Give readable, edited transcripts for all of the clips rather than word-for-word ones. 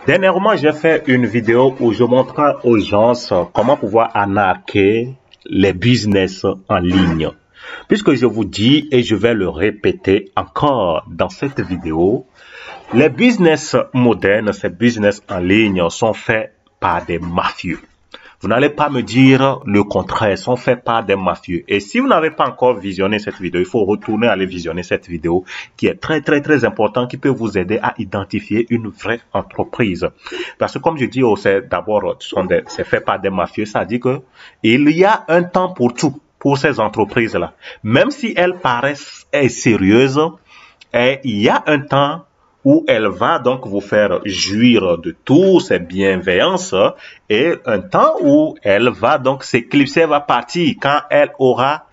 Dernièrement, j'ai fait une vidéo où je montrais aux gens comment pouvoir arnaquer les business en ligne. Puisque je vous dis, et je vais le répéter encore dans cette vidéo, les business modernes, ces business en ligne sont faits par des mafieux. Vous n'allez pas me dire le contraire, sont faits par des mafieux. Et si vous n'avez pas encore visionné cette vidéo, il faut retourner aller visionner cette vidéo qui est très importante, qui peut vous aider à identifier une vraie entreprise. Parce que comme je dis, c'est d'abord, c'est fait par des mafieux, ça dit que il y a un temps pour tout, pour ces entreprises-là. Même si elles paraissent sérieuses, il y a un temps où elle va donc vous faire jouir de tous ses bienveillances et un temps où elle va donc s'éclipser, elle va partir quand elle aura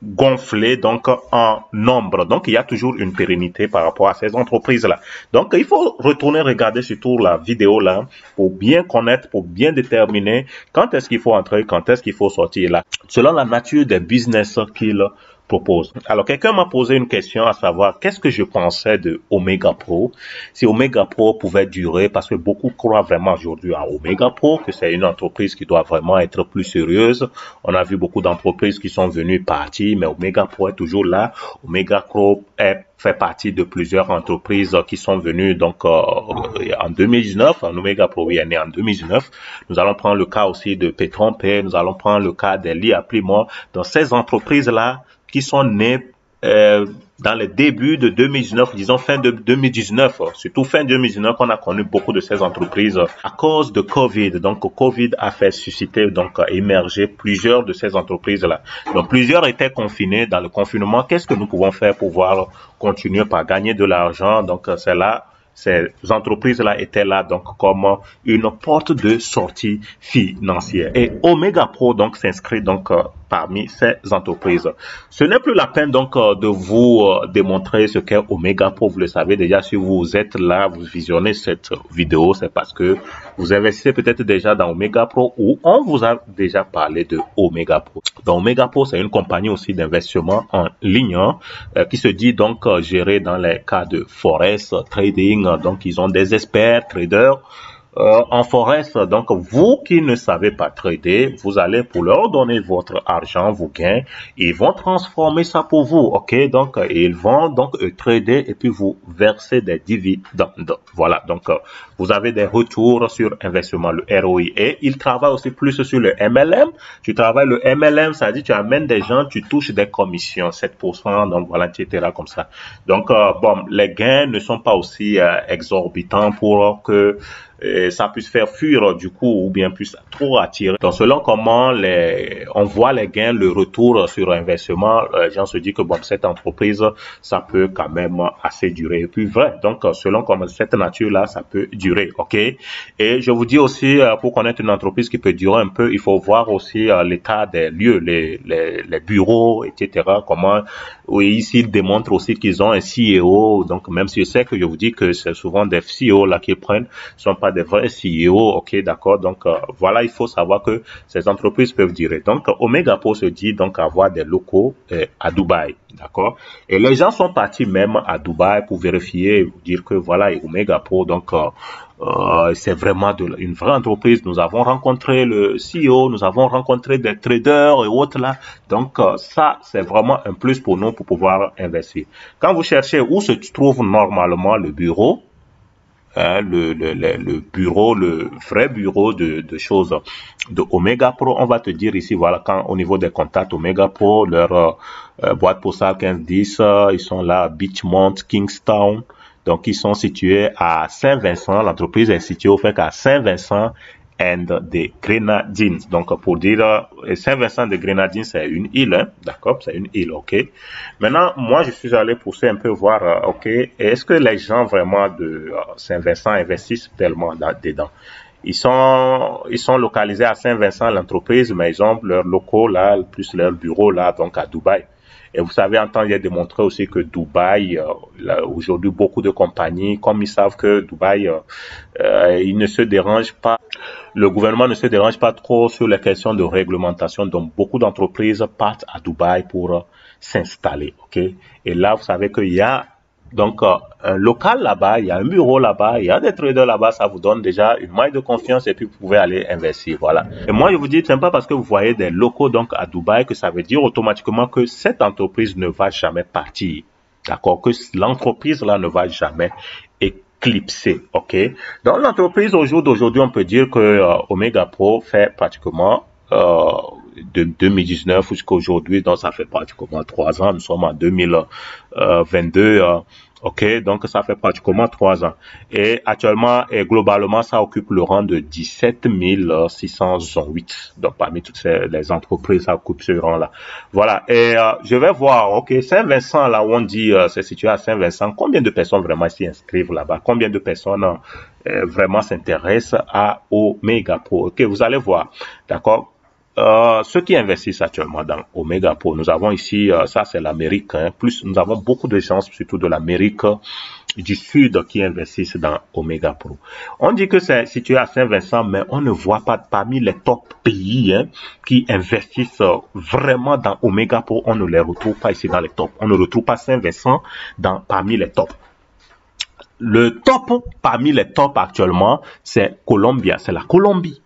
gonflé donc en nombre. Donc il y a toujours une pérennité par rapport à ces entreprises-là. Donc il faut retourner regarder surtout la vidéo là pour bien connaître, pour bien déterminer quand est-ce qu'il faut entrer, quand est-ce qu'il faut sortir là, selon la nature des business qu'il propose. Alors, quelqu'un m'a posé une question à savoir qu'est-ce que je pensais de Omega Pro, si Omega Pro pouvait durer, parce que beaucoup croient vraiment aujourd'hui à Omega Pro, que c'est une entreprise qui doit vraiment être plus sérieuse. On a vu beaucoup d'entreprises qui sont venues partir, mais Omega Pro est toujours là. Omega Pro fait partie de plusieurs entreprises qui sont venues donc en 2019. Omega Pro est né en 2019. Nous allons prendre le cas aussi de Petron Pay, nous allons prendre le cas d'Eli Applimo. Dans ces entreprises-là, qui sont nés dans les débuts de 2019, disons fin de 2019, surtout fin 2019, on a connu beaucoup de ces entreprises à cause de Covid. Donc, Covid a fait susciter, donc émerger plusieurs de ces entreprises-là. Donc, plusieurs étaient confinés dans le confinement. Qu'est-ce que nous pouvons faire pour pouvoir continuer par gagner de l'argent? Donc, c'est là. Ces entreprises-là étaient là donc comme une porte de sortie financière. Et Omega Pro donc s'inscrit donc parmi ces entreprises. Ce n'est plus la peine donc de vous démontrer ce qu'est Omega Pro. Vous le savez déjà, si vous êtes là, vous visionnez cette vidéo, c'est parce que vous investissez peut-être déjà dans Omega Pro ou on vous a déjà parlé de Omega Pro. Donc Omega Pro, c'est une compagnie aussi d'investissement en ligne qui se dit donc gérée dans les cas de forex trading. Donc ils ont des experts traders en forex. Donc vous qui ne savez pas trader, vous allez pour leur donner votre argent, vos gains, ils vont transformer ça pour vous, ok? Donc ils vont donc trader et puis vous verser des dividendes. Voilà, donc vous avez des retours sur investissement, le ROI, et ils travaillent aussi plus sur le MLM. Tu travailles le MLM, ça dit tu amènes des gens, tu touches des commissions, 7%, donc voilà, etc. comme ça. Donc bon, les gains ne sont pas aussi exorbitants pour que ça puisse faire fuir du coup ou bien puisse trop attirer. Donc selon comment on voit les gains, le retour sur investissement, les gens se disent que bon, cette entreprise, ça peut quand même assez durer. Et puis vrai, donc selon comme cette nature-là, ça peut durer, ok? Et je vous dis aussi, pour connaître une entreprise qui peut durer un peu, il faut voir aussi l'état des lieux, les bureaux, etc. Comment, oui, ici, ils démontrent aussi qu'ils ont un CEO, donc même si je sais que je vous dis que c'est souvent des CEO là qui prennent, sont pas des vrais CEO, ok, d'accord. Donc voilà, il faut savoir que ces entreprises peuvent durer. Donc Omega Pro se dit donc avoir des locaux à Dubaï, d'accord. Et les gens sont partis même à Dubaï pour vérifier, vous dire que voilà, Omega Pro, donc c'est vraiment une vraie entreprise. Nous avons rencontré le CEO, nous avons rencontré des traders et autres là. Donc ça, c'est vraiment un plus pour nous pour pouvoir investir. Quand vous cherchez où se trouve normalement le bureau, le bureau, le vrai bureau de choses de Omega Pro, on va te dire ici, voilà, quand au niveau des contacts Omega Pro, leur boîte postale 1510, ils sont là à Beachmont, Kingstown. Donc, ils sont situés à Saint-Vincent. L'entreprise est située au fait à Saint-Vincent and the Grenadines. Donc, pour dire, Saint-Vincent de Grenadines, c'est une île, hein? D'accord? C'est une île, ok? Maintenant, moi, je suis allé pousser un peu voir, ok, est-ce que les gens vraiment de Saint-Vincent investissent tellement dedans? Ils sont localisés à Saint-Vincent, l'entreprise, mais ils ont leurs locaux là, plus leur bureau là, donc à Dubaï. Et vous savez, en temps, il a démontré aussi que Dubaï, aujourd'hui, beaucoup de compagnies, comme ils savent que Dubaï, ils ne se dérangent pas, le gouvernement ne se dérange pas trop sur les questions de réglementation, donc beaucoup d'entreprises partent à Dubaï pour s'installer, ok? Et là, vous savez qu'il y a Donc, un local là-bas, il y a un bureau là-bas, il y a des traders là-bas, ça vous donne déjà une maille de confiance et puis vous pouvez aller investir, voilà. Et moi, je vous dis, c'est pas parce que vous voyez des locaux donc à Dubaï que ça veut dire automatiquement que cette entreprise ne va jamais partir, d'accord, que l'entreprise là ne va jamais éclipser, ok. Donc, l'entreprise au jour d'aujourd'hui, on peut dire que Omega Pro fait pratiquement de 2019 jusqu'à aujourd'hui, donc ça fait pratiquement 3 ans, nous sommes en 2022, ok, donc ça fait pratiquement 3 ans. Et actuellement, et globalement, ça occupe le rang de 17 608. Donc parmi toutes les entreprises, ça occupe ce rang-là. Voilà, et je vais voir, ok, Saint-Vincent, là où on dit c'est situé à Saint-Vincent, combien de personnes vraiment s'y inscrivent là-bas? Combien de personnes vraiment s'intéressent à Omega Pro? Ok, vous allez voir, d'accord? Ceux qui investissent actuellement dans Omega Pro, nous avons ici, ça c'est l'Amérique, hein, plus nous avons beaucoup de gens, surtout de l'Amérique du Sud, qui investissent dans Omega Pro. On dit que c'est situé à Saint-Vincent, mais on ne voit pas parmi les top pays hein, qui investissent vraiment dans Omega Pro, on ne les retrouve pas ici dans les tops. On ne retrouve pas Saint-Vincent parmi les tops. Le top parmi les tops actuellement, c'est Colombia, c'est la Colombie.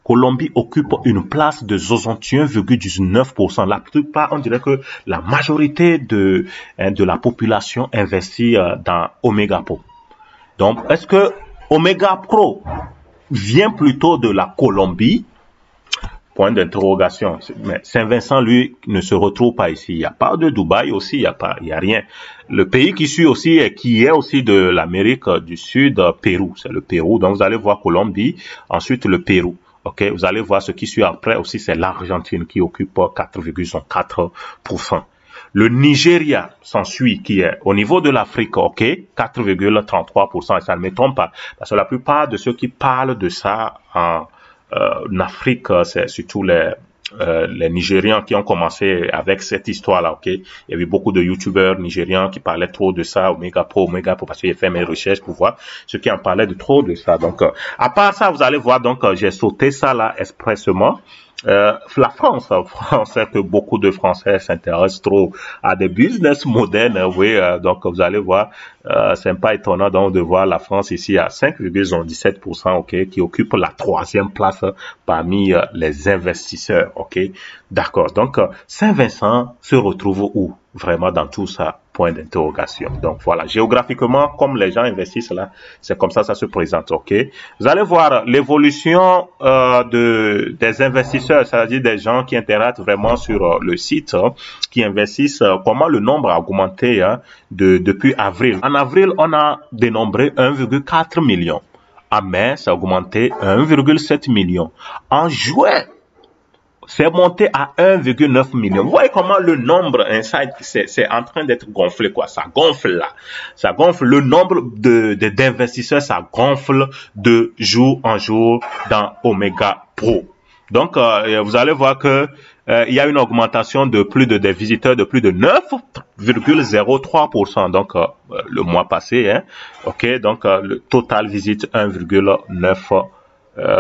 Colombie occupe une place de 61,19%. La plupart, on dirait que la majorité de la population investit dans Omega Pro. Donc, est-ce que Omega Pro vient plutôt de la Colombie? Point d'interrogation. Mais Saint-Vincent, lui, ne se retrouve pas ici. Il n'y a pas de Dubaï aussi, il y a rien. Le pays qui suit aussi et qui est aussi de l'Amérique du Sud, Pérou. C'est le Pérou. Donc, vous allez voir Colombie, ensuite le Pérou. Ok, vous allez voir ce qui suit après aussi, c'est l'Argentine qui occupe 4,4%. Le Nigeria s'ensuit, qui est au niveau de l'Afrique, ok, 4,33%. Et ça ne m'étonne pas, parce que la plupart de ceux qui parlent de ça en Afrique, c'est surtout les Nigérians qui ont commencé avec cette histoire-là, ok. Il y avait beaucoup de youtubeurs nigérians qui parlaient trop de ça, Omega Pro, parce que j'ai fait mes recherches pour voir ceux qui en parlaient de trop de ça. Donc, à part ça, vous allez voir, donc, j'ai sauté ça là expressement. La France, on sait que beaucoup de Français s'intéressent trop à des business modernes, oui, donc vous allez voir, c'est pas étonnant donc de voir la France ici à 5,17%, ok, qui occupe la 3e place parmi les investisseurs, ok, d'accord, donc Saint-Vincent se retrouve où? Vraiment dans tout ça, point d'interrogation. Donc voilà, géographiquement, comme les gens investissent là, c'est comme ça se présente, ok. Vous allez voir l'évolution des investisseurs, c'est-à-dire des gens qui interagissent vraiment sur le site, qui investissent, comment le nombre a augmenté depuis avril. En avril, on a dénombré 1,4 million. En mai, ça a augmenté 1,7 million. En juin, c'est monté à 1,9 million. Vous voyez comment le nombre, c'est en train d'être gonflé, quoi. Ça gonfle là. Ça gonfle. Le nombre d'investisseurs, ça gonfle de jour en jour dans Omega Pro. Donc, vous allez voir que il y a une augmentation de plus des visiteurs de plus de 9,03%. Donc, le mois passé, hein. OK. Donc, le total visite 1,9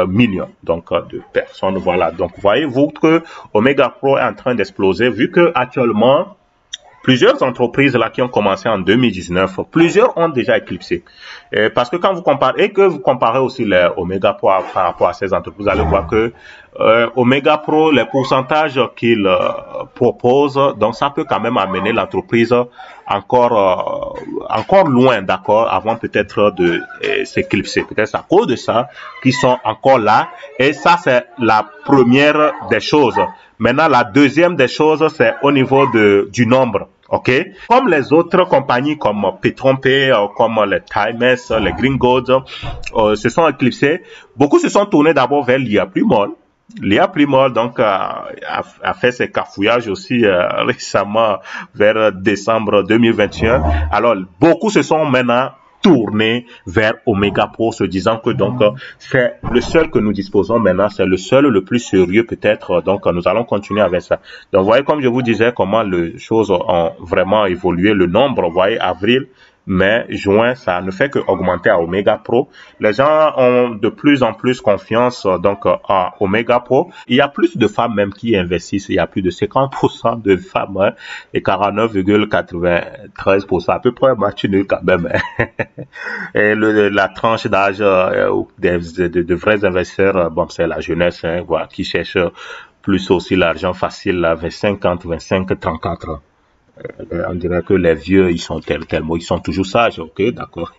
millions donc de personnes. Voilà, donc voyez-vous que Omega Pro est en train d'exploser, vu que actuellement plusieurs entreprises là qui ont commencé en 2019, plusieurs ont déjà éclipsé. Parce que quand vous comparez, et que vous comparez aussi les Omega Pro par rapport à ces entreprises, vous allez voir que Omega Pro, les pourcentages qu'il propose, donc ça peut quand même amener l'entreprise encore loin, d'accord, avant peut-être de s'éclipser. Peut-être à cause de ça qu'ils sont encore là. Et ça, c'est la première des choses. Maintenant, la deuxième des choses, c'est au niveau du nombre. OK? Comme les autres compagnies comme PetronPay, comme les Times, les Green Gold, se sont éclipsés. Beaucoup se sont tournés d'abord vers l'IA Plumol. L'IA Plumol, donc, a fait ses cafouillages aussi récemment vers décembre 2021. Alors, beaucoup se sont maintenant tournés vers Omega Pro, se disant que donc c'est le seul que nous disposons maintenant, c'est le seul le plus sérieux peut-être, donc nous allons continuer avec ça. Donc vous voyez, comme je vous disais, comment les choses ont vraiment évolué, le nombre, vous voyez, avril, mais juin, ça ne fait que augmenter à Omega Pro. Les gens ont de plus en plus confiance donc à Omega Pro. Il y a plus de femmes même qui investissent. Il y a plus de 50% de femmes hein, et 49,93% à peu près match nul quand même. Hein. Et la tranche d'âge de vrais investisseurs, bon c'est la jeunesse hein, voilà, qui cherche plus aussi l'argent facile, là, 50, 25, 34 ans. On dirait que les vieux, ils sont tellement, ils sont toujours sages, ok, d'accord.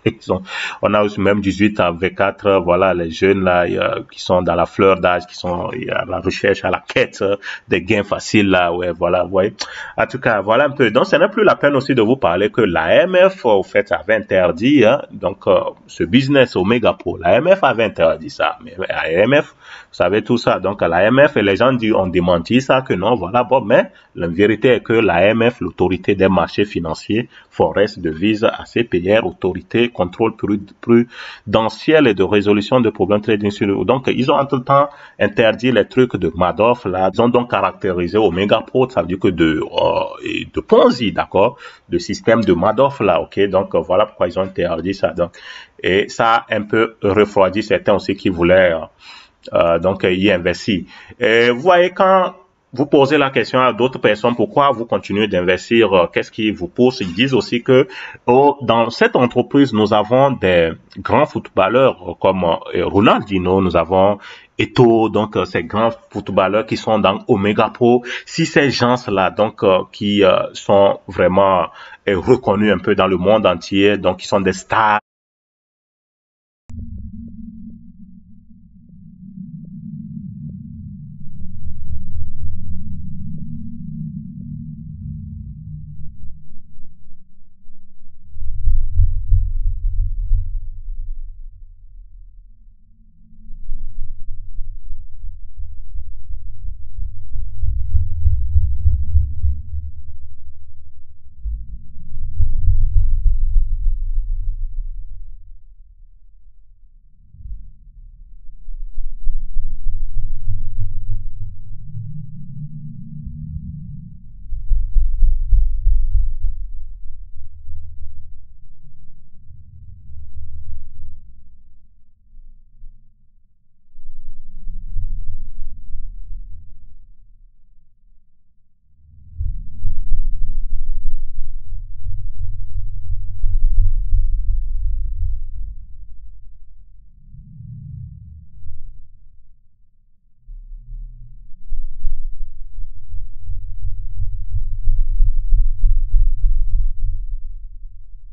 On a aussi même 18 à 24, voilà, les jeunes là, qui sont dans la fleur d'âge, qui sont à la recherche, à la quête des gains faciles là, ouais, voilà, ouais. En tout cas, voilà un peu. Donc, ce n'est plus la peine aussi de vous parler que l'AMF, au fait, avait interdit, hein, donc, ce business Omega Pro. L'AMF avait interdit ça, mais l'AMF, vous savez tout ça. Donc, l'AMF et les gens ont démenti ça, que non, voilà, bon, mais la vérité est que l'AMF, l'autorité des marchés financiers, Forex, devises, ACPR, autorité, contrôle prudentiel et de résolution de problèmes trading sur. Donc, ils ont en tout temps interdit les trucs de Madoff, là. Ils ont donc caractérisé Omega Pro, ça veut dire que de Ponzi, d'accord, de système de Madoff, là, ok. Donc, voilà pourquoi ils ont interdit ça. Donc, et ça a un peu refroidi certains aussi qui voulaient, donc, y investir. Et vous voyez, quand vous posez la question à d'autres personnes, pourquoi vous continuez d'investir, qu'est-ce qui vous pousse? Ils disent aussi que dans cette entreprise, nous avons des grands footballeurs comme Ronaldinho, nous avons Eto'o, donc ces grands footballeurs qui sont dans Omega Pro. Si ces gens-là, donc qui sont vraiment reconnus un peu dans le monde entier, donc qui sont des stars,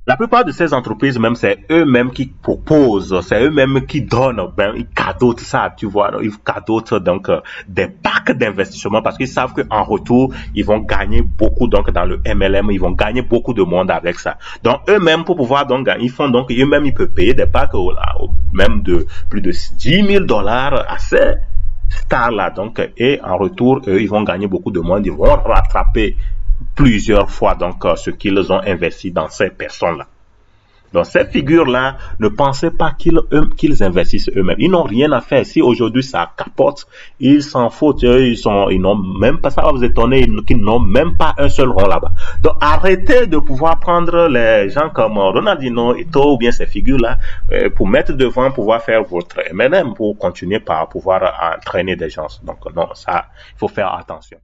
la plupart de ces entreprises, même, c'est eux-mêmes qui proposent, c'est eux-mêmes qui donnent, ben, ils cadeautent ça, tu vois, ils cadeautent donc des packs d'investissement parce qu'ils savent qu'en retour, ils vont gagner beaucoup donc dans le MLM, ils vont gagner beaucoup de monde avec ça. Donc eux-mêmes pour pouvoir donc ils font donc eux-mêmes ils peuvent payer des packs même de plus de 10 000 $ à ces stars là donc et en retour eux ils vont gagner beaucoup de monde, ils vont rattraper plusieurs fois donc ce qu'ils ont investi dans ces personnes-là. Donc ces figures-là, ne pensez pas qu'ils investissent eux-mêmes. Ils n'ont rien à faire. Si aujourd'hui ça capote, ils s'en foutent. Ils n'ont même pas, ça va vous étonner, qu'ils n'ont même pas un seul rond là-bas. Donc arrêtez de pouvoir prendre les gens comme Ronaldinho, Eto'o ou bien ces figures-là pour mettre devant, pouvoir faire votre MLM, pour continuer par pouvoir entraîner des gens. Donc non, ça, il faut faire attention.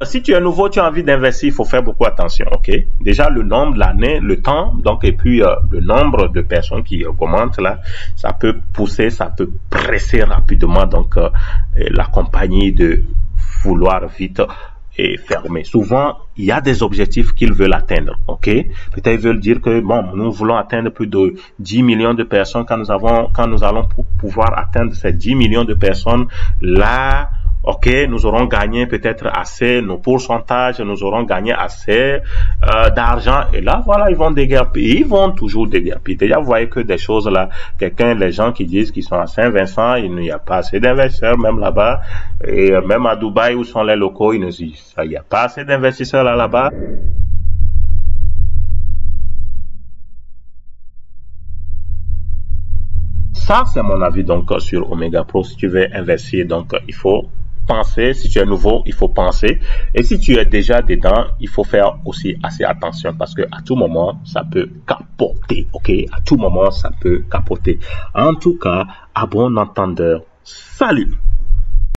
Si tu es nouveau, tu as envie d'investir, il faut faire beaucoup attention, ok? Déjà, le nombre, l'année, le temps, donc, et puis le nombre de personnes qui commentent là, ça peut pousser, ça peut presser rapidement, donc, la compagnie de vouloir vite et fermer. Souvent, il y a des objectifs qu'ils veulent atteindre, ok? Peut-être ils veulent dire que, bon, nous voulons atteindre plus de 10 millions de personnes quand nous allons pouvoir atteindre ces 10 millions de personnes, là, Ok, nous aurons gagné peut-être assez, nos pourcentages, nous aurons gagné assez d'argent. Et là, voilà, ils vont déguerpir. Ils vont toujours déguerpir. Déjà, vous voyez que des choses là, les gens qui disent qu'ils sont à Saint-Vincent, il n'y a pas assez d'investisseurs, même là-bas. Et même à Dubaï, où sont les locaux, ils nous disent, il n'y a pas assez d'investisseurs là-bas. Ça, c'est mon avis donc sur Omega Pro. Si tu veux investir, donc il faut penser. Si tu es nouveau, il faut penser. Et si tu es déjà dedans, il faut faire aussi assez attention parce que à tout moment, ça peut capoter. Ok, à tout moment, ça peut capoter. En tout cas, à bon entendeur, salut.